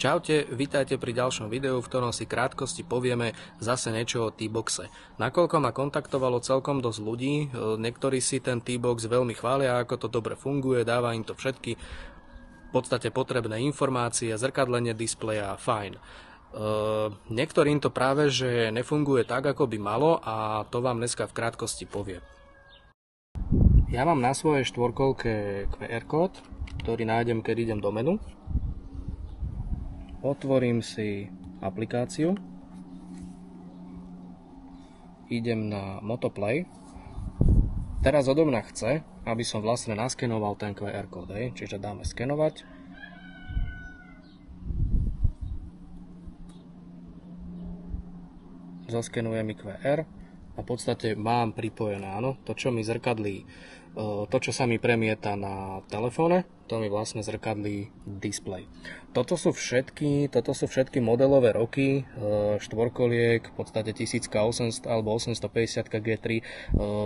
Čaute, vítajte pri ďalšom videu, v ktorom si krátkosti povieme zase niečo o T-Boxe. Nakoľko ma kontaktovalo celkom dosť ľudí, niektorí si ten T-Box veľmi chvália, ako to dobre funguje, dáva im to všetky v podstate potrebné informácie, zrkadlenie displeja, fajn. Niektorým to práve že nefunguje tak, ako by malo, a to vám dneska v krátkosti poviem. Ja mám na svojej štvorkolke QR kód, ktorý nájdem, keď idem do menu. Otvorím si aplikáciu, idem na Motoplay. Teraz odo mňa chce, aby som vlastne naskenoval ten QR kód, čiže dáme skenovať. Zaskenuje mi QR a v podstate mám pripojené, áno, to čo mi zrkadlí, to čo sa mi premieta na telefóne, to mi vlastne zrkadlí displej. Toto sú všetky modelové roky štvorkoliek, v podstate 1800 alebo 850 G3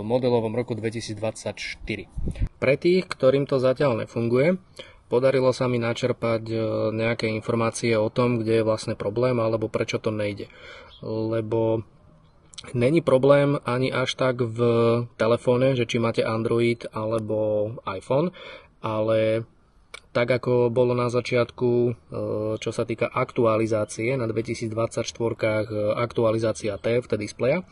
modelovom roku 2024. Pre tých, ktorým to zatiaľ nefunguje, podarilo sa mi načerpať nejaké informácie o tom, kde je vlastne problém alebo prečo to nejde. Lebo není problém ani až tak v telefóne, že či máte Android alebo iPhone, ale tak ako bolo na začiatku, čo sa týka aktualizácie na 2024 aktualizácia TFT displeja,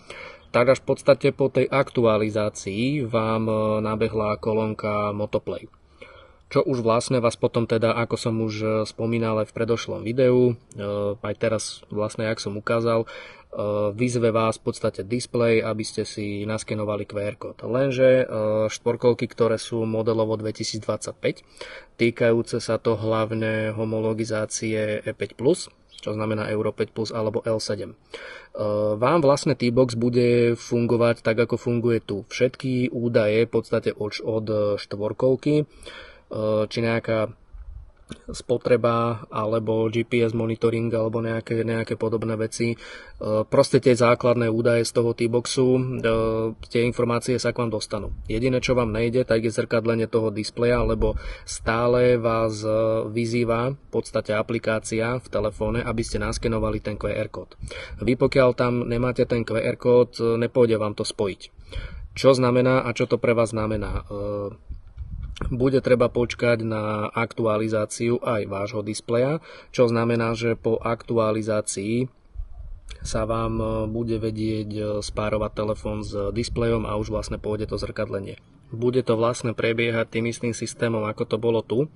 tak až v podstate po tej aktualizácii vám nabehla kolónka Motoplay. Čo už vlastne vás potom teda, ako som už spomínal aj v predošlom videu, aj teraz vlastne, jak som ukázal, vyzve vás v podstate displej, aby ste si naskenovali QR kód. Lenže štvorkolky, ktoré sú modelovo 2025, týkajúce sa to hlavne homologizácie E5+, čo znamená Euro 5+, alebo L7. Vám vlastne T-Box bude fungovať tak, ako funguje tu. Všetky údaje v podstate od štvorkolky, či nejaká spotreba alebo GPS monitoring alebo nejaké podobné veci. Proste tie základné údaje z toho T-Boxu, tie informácie sa k vám dostanú. Jediné, čo vám nejde, tak je zrkadlenie toho displeja, lebo stále vás vyzýva v podstate aplikácia v telefóne, aby ste naskenovali ten QR kód. Vy pokiaľ tam nemáte ten QR kód, nepôjde vám to spojiť. Čo znamená a čo to pre vás znamená? Bude treba počkať na aktualizáciu aj vášho displeja, čo znamená, že po aktualizácii sa vám bude vedieť spárovať telefón s displejom a už vlastne pôjde to zrkadlenie. Bude to vlastne prebiehať tým istým systémom, ako to bolo tu.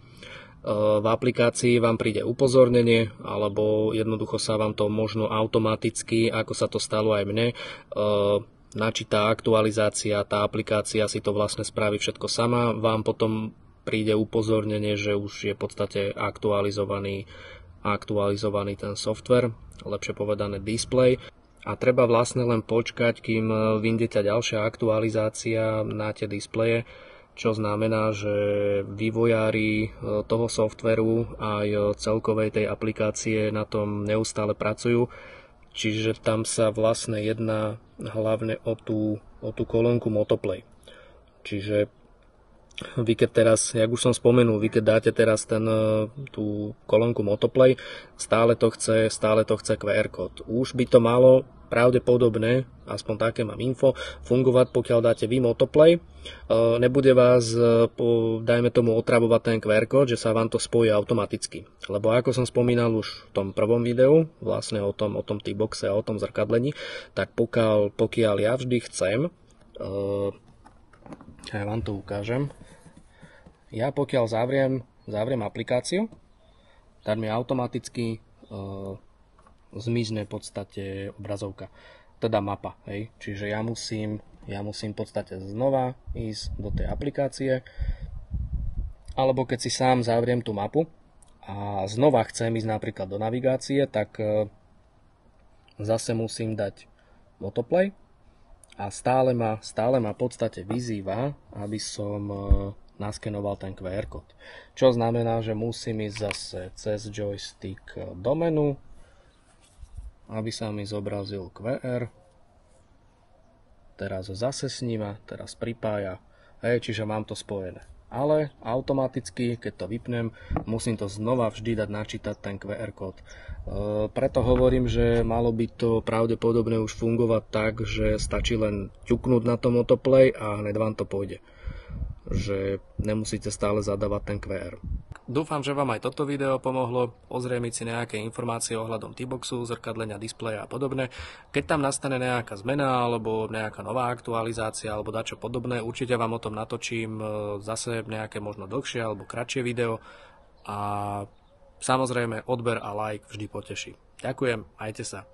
V aplikácii vám príde upozornenie, alebo jednoducho sa vám to možno automaticky, ako sa to stalo aj mne, načíta aktualizácia, tá aplikácia si to vlastne spraví všetko sama, vám potom príde upozornenie, že už je v podstate aktualizovaný ten software, lepšie povedané displej, a treba vlastne len počkať, kým vyjde tá ďalšia aktualizácia na tie displeje, čo znamená, že vývojári toho softveru aj celkovej tej aplikácie na tom neustále pracujú. Čiže tam sa vlastne jedná hlavne o tú kolónku Motoplay. Čiže vy keď teraz, jak už som spomenul, vy keď dáte teraz tú kolónku Motoplay, stále to chce QR kód. Už by to malo pravdepodobne, aspoň také mám info, fungovať, pokiaľ dáte vy Motoplay. Nebude vás, dajme tomu, otravovať ten QR kód, že sa vám to spojí automaticky. Lebo ako som spomínal už v tom prvom videu, vlastne o tom T-Boxe a o tom zrkadlení, tak pokiaľ ja vždy chcem, ja vám to ukážem, ja pokiaľ zavriem aplikáciu, tak mi automaticky zmizne v podstate obrazovka, teda mapa, hej. Čiže ja musím v podstate znova ísť do tej aplikácie, alebo keď si sám zavriem tú mapu a znova chcem ísť napríklad do navigácie, tak zase musím dať Motoplay a stále ma v podstate vyzýva, aby som naskenoval ten QR kód. Čo znamená, že musím ísť zase cez joystick do menu, aby sa mi zobrazil QR. Teraz ho zase sníma, teraz pripája, čiže mám to spojené. ale automaticky, keď to vypnem, musím to znova vždy dať načítať ten QR kód. Preto hovorím, že malo by to pravdepodobne už fungovať tak, že stačí len ťuknúť na tom autoplay a hneď vám to pôjde. Že nemusíte stále zadávať ten QR. Dúfam, že vám aj toto video pomohlo ozrejmiť si nejaké informácie ohľadom T-Boxu, zrkadlenia, displeja a podobne. Keď tam nastane nejaká zmena alebo nejaká nová aktualizácia alebo dačo podobné, určite vám o tom natočím zase nejaké možno dlhšie alebo kratšie video a samozrejme odber a like vždy poteší. Ďakujem, majte sa.